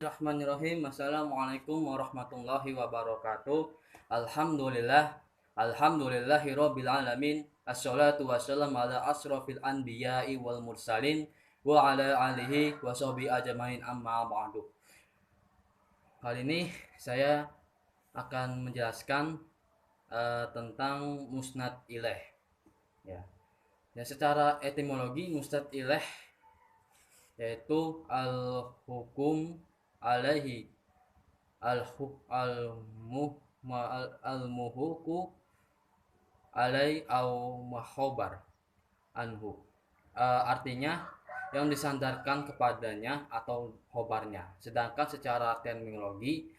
Bismillahirrahmanirrahim. Assalamualaikum warahmatullahi wabarakatuh. Alhamdulillahirabbil alamin. Assalatu wassalamu ala asrofil anbiya'i wal mursalin wa ala alihi wa sahbihi ajmain amma ba'du. Kali ini saya akan menjelaskan tentang musnad ilaih. Ya. Secara etimologi musnad ilaih yaitu al-hukum alaihi al-muhuku alai au mahobar anhu. Artinya yang disandarkan kepadanya atau khobarnya. Sedangkan secara terminologi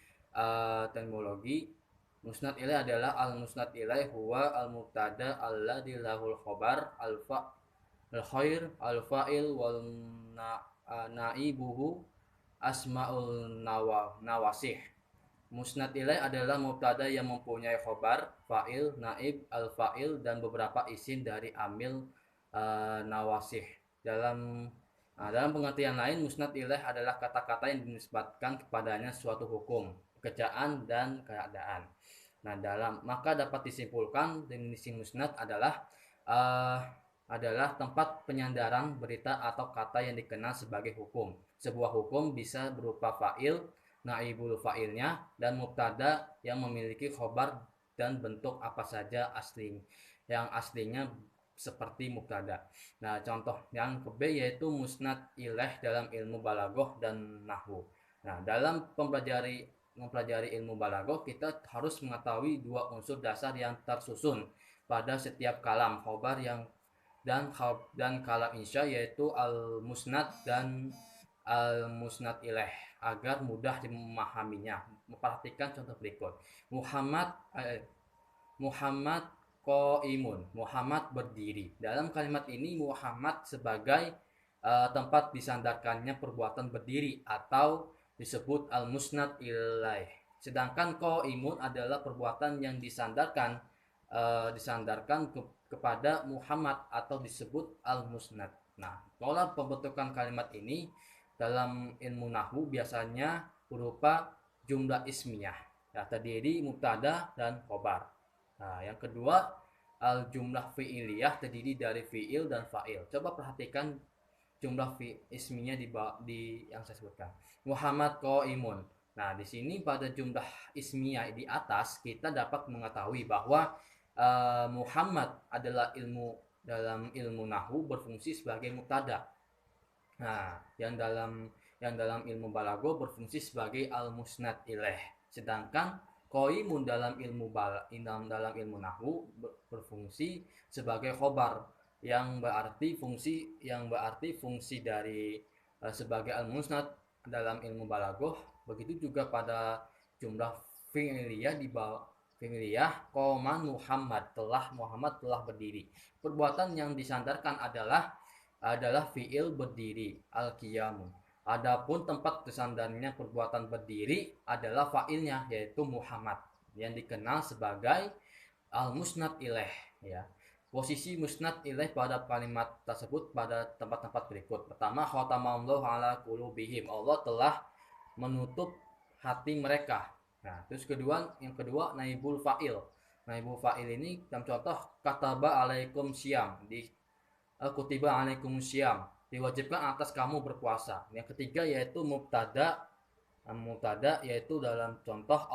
musnad ilaih adalah al-musnad ilaih huwa al-mubtada alladzi lahul khobar al-khair al-fa'il wal naibuhu asmaul nawasih. Musnad ilaih adalah mubtada yang mempunyai khobar, fa'il, naib, al-fa'il dan beberapa isim dari amil nawasih. Dalam pengertian lain, musnad ilaih adalah kata-kata yang dinisbatkan kepadanya suatu hukum, pekerjaan dan keadaan. Maka dapat disimpulkan definisi musnad adalah tempat penyandaran berita atau kata yang dikenal sebagai hukum. Sebuah hukum bisa berupa fa'il, naibul fa'ilnya, dan mubtada yang memiliki khobar dan bentuk apa saja yang aslinya seperti mubtada. Contoh yang ke-B yaitu musnad ilaih dalam ilmu balaghah dan nahwu. Dalam mempelajari ilmu balaghah, kita harus mengetahui dua unsur dasar yang tersusun pada setiap kalam, khobar dan kalam insya, yaitu al-musnad dan al-musnad ilaih, agar mudah memahaminya. Perhatikan contoh berikut. Muhammad qaimun, Muhammad berdiri. Dalam kalimat ini Muhammad sebagai tempat disandarkannya perbuatan berdiri atau disebut al-musnad ilaih. Sedangkan qaimun adalah perbuatan yang disandarkan kepada Muhammad atau disebut al-musnad. Pola pembentukan kalimat ini dalam ilmu nahwu biasanya berupa jumlah ismiyah, terdiri mubtada dan khobar. Yang kedua, al-jumlah fi'iliyah, terdiri dari fi'il dan fa'il. Coba perhatikan jumlah ismiyah di yang saya sebutkan. Muhammad qaimun. Di sini pada jumlah ismiyah di atas kita dapat mengetahui bahwa Muhammad adalah dalam ilmu nahwu berfungsi sebagai mubtada. Yang dalam ilmu balaghah berfungsi sebagai al-musnad ilaih. Sedangkan qaimun dalam ilmu nahwu berfungsi sebagai khobar yang berarti fungsi dari sebagai al-musnad dalam ilmu balaghah. Begitu juga pada jumlah fi'liyah qoman Muhammad telah berdiri. Perbuatan yang disandarkan adalah fi'il berdiri, al-qiyamu. Adapun tempat tersandarnya perbuatan berdiri adalah fa'ilnya, yaitu Muhammad, yang dikenal sebagai al-musnad ilaih. Posisi musnad ilaih pada kalimat tersebut pada tempat-tempat berikut. Pertama, khatamallahu ala qulubihim, Allah telah menutup hati mereka. Terus yang kedua naibul fa'il. Naibul fa'il ini dalam contoh kataba alaikum syiyam, kutiba alaikum syiyam, diwajibkan atas kamu berpuasa. Yang ketiga yaitu mubtada yaitu dalam contoh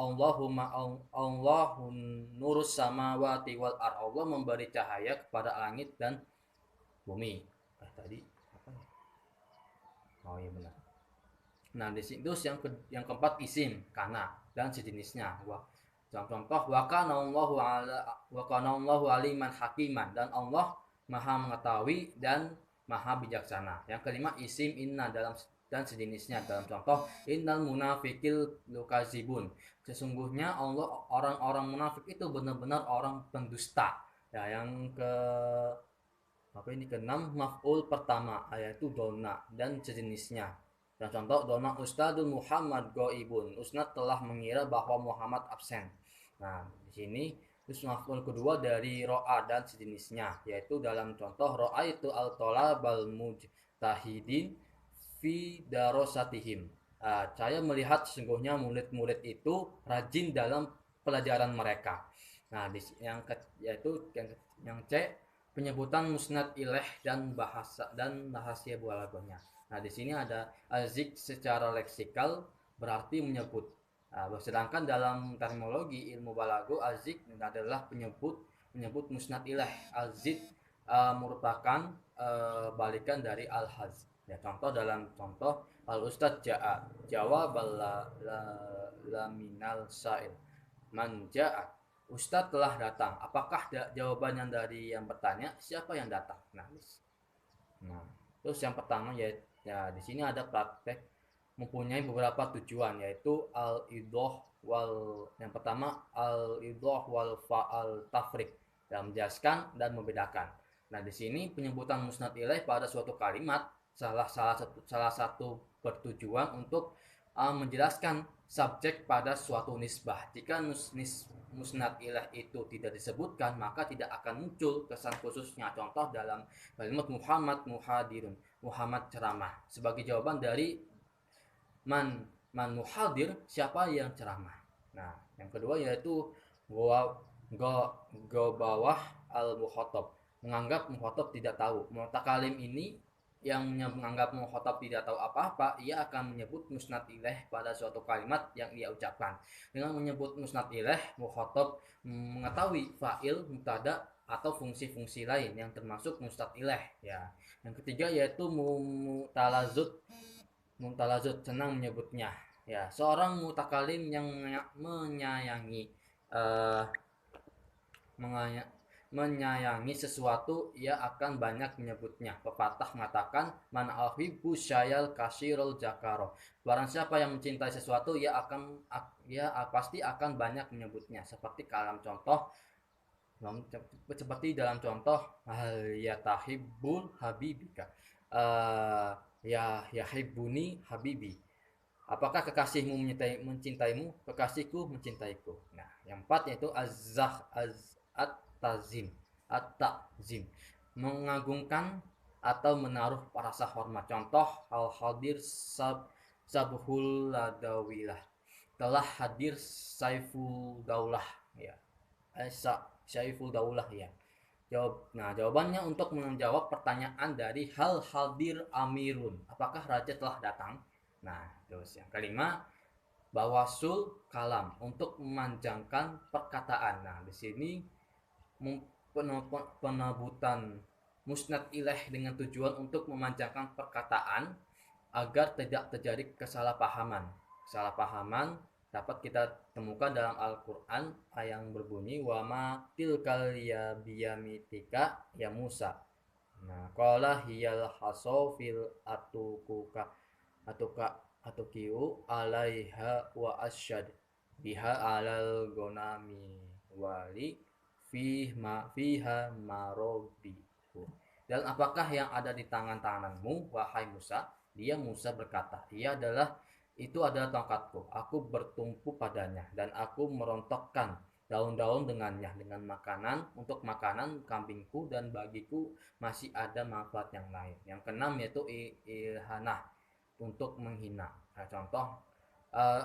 Allahun nurus samawati wal ard, Allah memberi cahaya kepada langit dan bumi. Tadi apa ya? Oh iya benar. Di situ yang keempat isim kana dan sejenisnya. Contoh wa kana Allahu aliman hakiman, dan Allah Maha mengetahui dan Maha bijaksana. Yang kelima isim inna dan sejenisnya. Dalam contoh innal munafiqil lukazibun, sesungguhnya orang-orang munafik itu benar-benar orang pendusta. Yang keenam maf'ul pertama, yaitu donna dan sejenisnya. Dan contoh donna ustadul Muhammad ghaibun, ustad telah mengira bahwa Muhammad absen. Di sini terus maf'ul kedua dari ro'a dan sejenisnya, yaitu dalam contoh ro'a itu al-tolabal mujtahidin fi darosatihim. Saya melihat sesungguhnya murid-murid itu rajin dalam pelajaran mereka. Nah, yaitu yang C, penyebutan musnad ilaih dan bahasa dan rahasia balaghahnya. Nah, di sini ada azik secara leksikal berarti menyebut. Sedangkan dalam terminologi ilmu balago, azik adalah menyebut musnad ilaih. Azik merupakan balikan dari al-haz. Ya, contoh al ustad ja'a jawab la minal sa'il man ja'a, ustad telah datang. Apakah jawabannya dari yang bertanya? Siapa yang datang? Nah, terus yang pertama ya di sini ada praktek mempunyai beberapa tujuan, yaitu al idoh wal yang pertama al idoh wal fa'al tafrik, dan menjelaskan dan membedakan. Nah, di sini penyebutan musnad ilaih pada suatu kalimat salah satu bertujuan untuk menjelaskan subjek pada suatu nisbah. Jika musnad ilaih itu tidak disebutkan, maka tidak akan muncul kesan khususnya. Contoh dalam kalimat Muhammad muhadirun, Muhammad ceramah. Sebagai jawaban dari man muhadir, siapa yang ceramah. Nah, yang kedua yaitu go go bawah al mukhatab, menganggap mukhatab tidak tahu. Mutakalim ini yang menganggap mukhatab tidak tahu apa-apa, ia akan menyebut musnad ilaih pada suatu kalimat yang ia ucapkan. Dengan menyebut musnad ilaih, mukhatab mengetahui fa'il, mubtada atau fungsi-fungsi lain yang termasuk musnad ilaih ya. Yang ketiga yaitu Muntalazut senang menyebutnya. Ya, seorang mutakalim yang menyayangi uh, menyayangi sesuatu, ia akan banyak menyebutnya. Pepatah mengatakan, man ahibbu syayal kasirul jakaro. Barang siapa yang mencintai sesuatu, ia pasti akan banyak menyebutnya. Seperti dalam contoh hal yatahibbul habibika, ya hibbuni habibi. Apakah kekasihmu mencintaimu? Kekasihku mencintaiku. Nah, yang empat yaitu at-tazim. At-ta'zim, mengagungkan atau menaruh rasa hormat. Contoh al-hadir sabhul ladawilah, telah hadir Saiful Daulah ya. Saiful Daulah ya. Jawabannya untuk menjawab pertanyaan dari hal hadir amirun, apakah raja telah datang. Nah, terus yang kelima, bawasul kalam, untuk memanjangkan perkataan. Nah, di sini penebutan musnad ilaih dengan tujuan untuk memanjangkan perkataan agar tidak terjadi kesalahpahaman. Kesalahpahaman dapat kita temukan dalam Al-Quran yang berbunyi wama tilkal ya biyamitika ya Musa. Nah, qala hiyal hasofil atukiu alaiha wa asyad biha alal gonami wali fiha marobi. Dan apakah yang ada di tanganmu wahai Musa? Dia Musa berkata, itu adalah tongkatku. Aku bertumpu padanya dan aku merontokkan daun-daun dengannya dengan makanan untuk makanan kambingku, dan bagiku masih ada manfaat yang lain. Yang keenam yaitu ilhanah, untuk menghina. Nah, contoh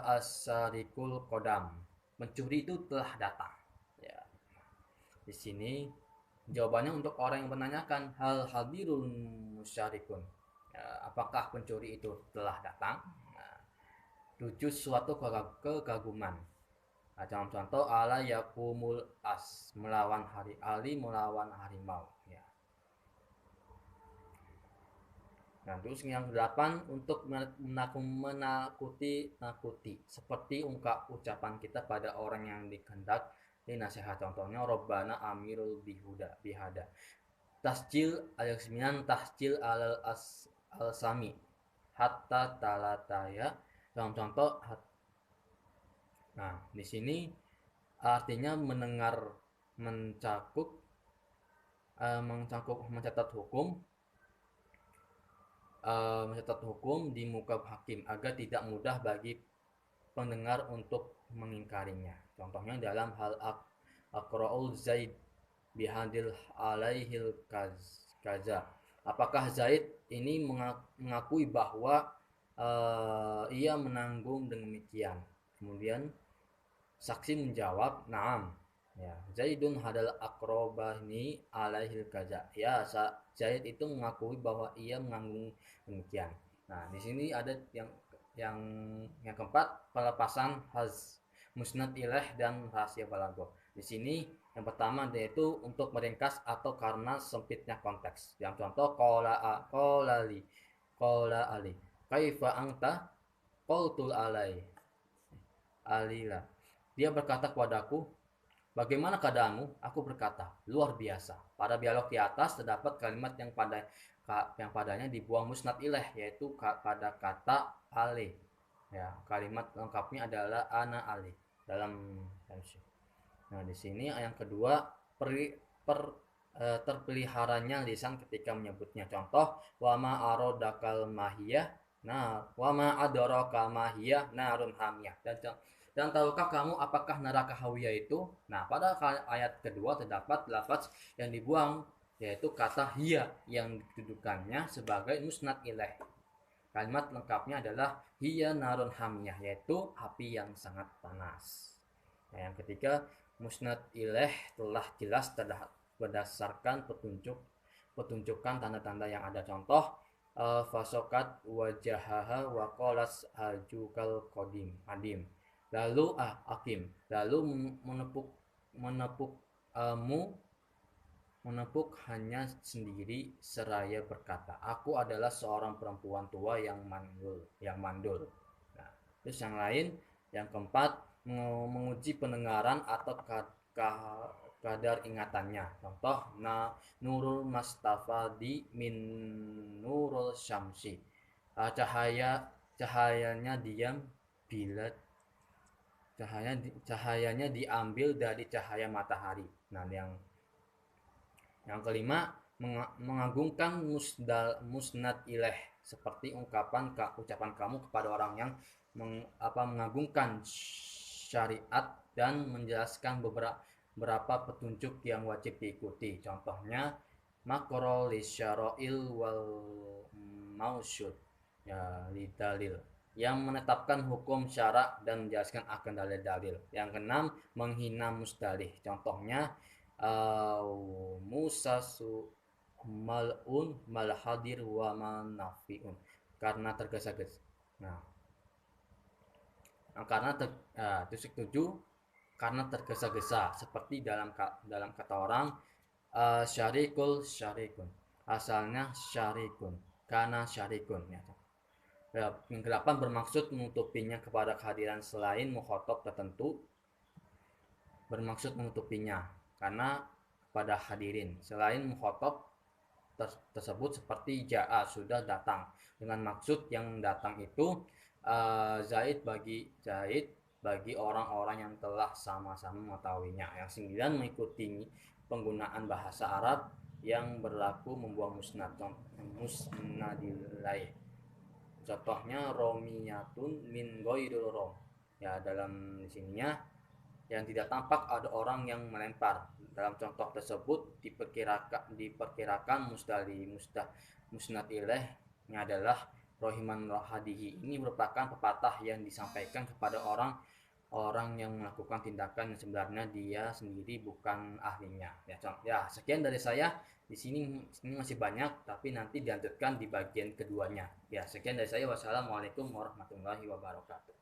asarikul kodam, mencuri itu telah datang. Ya. Di sini jawabannya untuk orang yang menanyakan hal hadirul musyarikun. Ya, apakah pencuri itu telah datang? Tujuh suatu kekaguman. Nah, contoh ala yakumul as, melawan harimau ya. Nah, terus yang 8 untuk menakuti seperti ucapan kita pada orang yang dikehendak nasihat. Contohnya Robbana amirul bihada. Tasjil al-9 tasjil al-sami hatta talataya. Dalam contoh, nah di sini artinya mendengar, mencatat hukum di muka hakim agar tidak mudah bagi pendengar untuk mengingkarinya. Contohnya dalam hal aqra'ul Zaid bihadil alaihil kaza. Apakah Zaid ini mengakui bahwa Ia menanggung demikian. Kemudian saksi menjawab, "Naam." Ya, Zaidun hadal akrobani alaihil kaza. Ya, Zaid itu mengakui bahwa ia menanggung demikian. Nah, di sini ada yang yang keempat, pelepasan musnad ilaih dan rahasia balaghah. Di sini yang pertama yaitu untuk meringkas atau karena sempitnya konteks. Yang contoh qala ali kaifa anta qultul alila. Dia berkata kepadaku, "Bagaimana keadaanmu?" Aku berkata, "Luar biasa." Pada dialog di atas terdapat kalimat yang padanya dibuang musnad ilaih, yaitu pada kata alih. Ya, kalimat lengkapnya adalah ana alih dalam MC. Nah, di sini yang kedua, terpeliharanya lisan ketika menyebutnya. Contoh, wama arodakal mahiyah, nah wama adoraka mahiyah narun hamiyah. Dan tahukah kamu apakah neraka hawiyah itu? Nah, pada ayat kedua terdapat lafaz yang dibuang, yaitu kata hiya yang dituduhkannya sebagai musnad ilaih. Kalimat lengkapnya adalah hiya narun hamiyah, yaitu api yang sangat panas. Nah, yang ketiga, musnad ilaih telah jelas berdasarkan petunjukan tanda-tanda yang ada. Contoh, fasokat wajahaha wa qalas ajukal qadim adim. Lalu akim, lalu menepuk menepuk hanya sendiri seraya berkata, "Aku adalah seorang perempuan tua yang mandul." Nah, terus yang lain, yang keempat, menguji pendengaran atau kadar ingatannya. Contoh, nurul mastafadi min nurul syamsi. Cahayanya diam bila cahayanya diambil dari cahaya matahari. Nah, yang kelima, mengagungkan musnad ilaih, seperti ucapan kamu kepada orang yang mengagungkan syariat dan menjelaskan beberapa petunjuk yang wajib diikuti. Contohnya, makro lisyara'il wal mausyud, ya, lidalil, yang menetapkan hukum syarak dan menjelaskan akan dalil-dalil. Yang keenam, menghina musdalih. Contohnya, musasu malun malhadir wa manafiun, karena tergesa-gesa. Nah, tusuk tujuh, karena tergesa-gesa, seperti dalam kata orang, syarikun, asalnya syarikun, karena syarikun, ya. Yang kedelapan, bermaksud menutupinya kepada kehadiran selain mukhotob tertentu, bermaksud menutupinya karena pada hadirin selain mukhotob tersebut, seperti ja'a, sudah datang, dengan maksud yang datang itu Zaid bagi orang-orang yang telah sama-sama mengetahuinya. Yang sembilan, mengikuti penggunaan bahasa Arab yang berlaku membuang musnadilaih. Contohnya, romiyatun min ghairil rom. Ya, dalam sininya yang tidak tampak ada orang yang melempar. Dalam contoh tersebut diperkirakan musnad ilaihnya adalah rohiman rohadihi. Ini merupakan pepatah yang disampaikan kepada orang yang melakukan tindakan yang sebenarnya dia sendiri bukan ahlinya. Ya, sekian dari saya. Di sini masih banyak, tapi nanti dilanjutkan di bagian keduanya. Ya, sekian dari saya. Wassalamualaikum warahmatullahi wabarakatuh.